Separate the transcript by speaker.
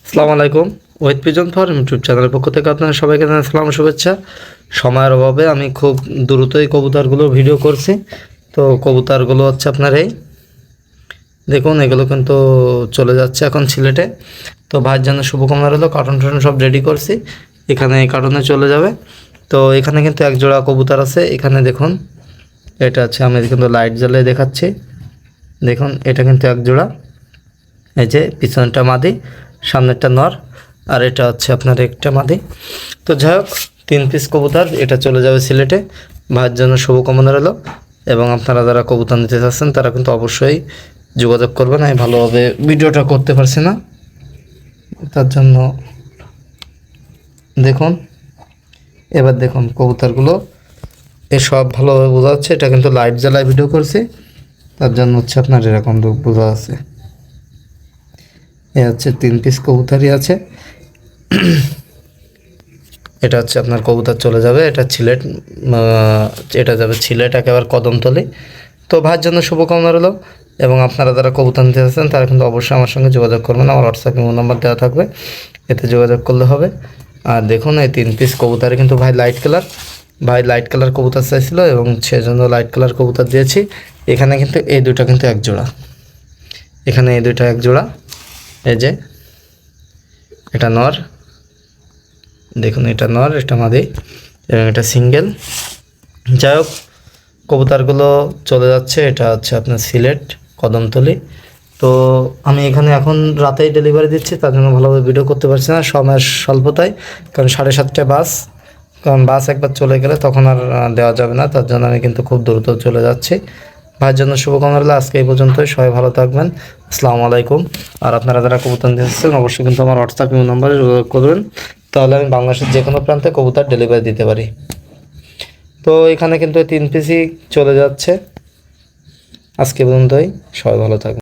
Speaker 1: আসসালামু আলাইকুম। ওয়েদ pigeon farm YouTube চ্যানেলের পক্ষ থেকে আপনাদের সবাইকে জানাই সালাম শুভেচ্ছা। সময়ের অভাবে আমি খুব দ্রুতই কবুতরগুলো ভিডিও করছি। তো কবুতরগুলো হচ্ছে আপনার এই দেখুন, এগুলো কিন্তু চলে যাচ্ছে এখন সিলেটে। তো ভাইয়ের জন্য শুভকামনা রইলো। কার্টন টার্টন সব রেডি করছি, এখানে এই কার্টনে চলে যাবে। তো এখানে কিন্তু এক জোড়া কবুতর আছে। এখানে দেখুন, এটা আছে, আমি কিন্তু লাইট জ্বালিয়ে দেখাচ্ছি। দেখুন, এটা কিন্তু এক জোড়া। এই যে পিছনটা মাদি, সামনেরটা নর, আর এটা হচ্ছে আপনার একটা মাদি। তো যাই হোক, 3 পিস কবুতর এটা চলে যাবে সিলেটে। ভাইয়ের জন্য শুভকামনা রইল। এবং আপনারা যারা কবুতর নিতে চাচ্ছেন তারা কিন্তু অবশ্যই যোগাযোগ করবেন। আমি ভালোভাবে ভিডিওটা করতে পারছি না, তার জন্য দেখুন। এবার দেখুন কবুতরগুলো এসব ভালোভাবে বোঝা যাচ্ছে। এটা কিন্তু লাইট জ্বালায় ভিডিও করছি, তার জন্য হচ্ছে আপনার এরকম বোঝা যাচ্ছে। এ হচ্ছে 3 পিস কবুতরই আছে। এটা হচ্ছে আপনার কবুতর চলে যাবে, এটা সিলেট, এটা যাবে সিলেট একেবারে কদমতলি। তো ভাইয়ের জন্য শুভকামনা রইল। এবং আপনারা যারা কবুতর নিতে চাচ্ছেন তারা কিন্তু অবশ্যই আমার সঙ্গে যোগাযোগ করবেন। আমার হোয়াটসঅ্যাপ নাম্বার দেওয়া থাকবে, এতে যোগাযোগ করলে হবে। আর দেখুন, এই 3 পিস কবুতরে কিন্তু ভাই লাইট কালার কবুতর চাইছিল এবং সেজন্য লাইট কালার কবুতর দিয়েছি। এখানে কিন্তু এই দুটো কিন্তু এক জোড়া, এখানে এই দুটো এক জোড়া। এই যে এটা নর, দেখুন এটা নর, এটা মাদি, এবং এটা সিঙ্গেল। যাই হোক, কবুতরগুলো চলে যাচ্ছে। এটা হচ্ছে আপনার সিলেট কদমতলি। তো আমি এখানে এখন রাতেই ডেলিভারি দিচ্ছি, তার জন্য ভালোভাবে ভিডিও করতে পারছি না সময়ের স্বল্পতায়। কারণ 7:30টায় বাস, কারণ বাস একবার চলে গেলে তখন আর দেওয়া যাবে না। তার জন্য আমি কিন্তু খুব দ্রুত চলে যাচ্ছি। ভাইয়ের জন্য শুভকামনা রইল। আজকে এই পর্যন্তই, সবাই ভালো থাকবেন। আসসালামু আলাইকুম। আর আপনারা যারা কবুতর দিচ্ছেন অবশ্যই কিন্তু আমার হোয়াটসঅ্যাপ নাম্বারে যোগাযোগ করবেন, তাহলে আমি বাংলাদেশের যে কোনো প্রান্তে কবুতর ডেলিভারি দিতে পারি। তো এখানে কিন্তু 3 পিসই চলে যাচ্ছে। আজকে পর্যন্তই, সবাই ভালো থাকবেন।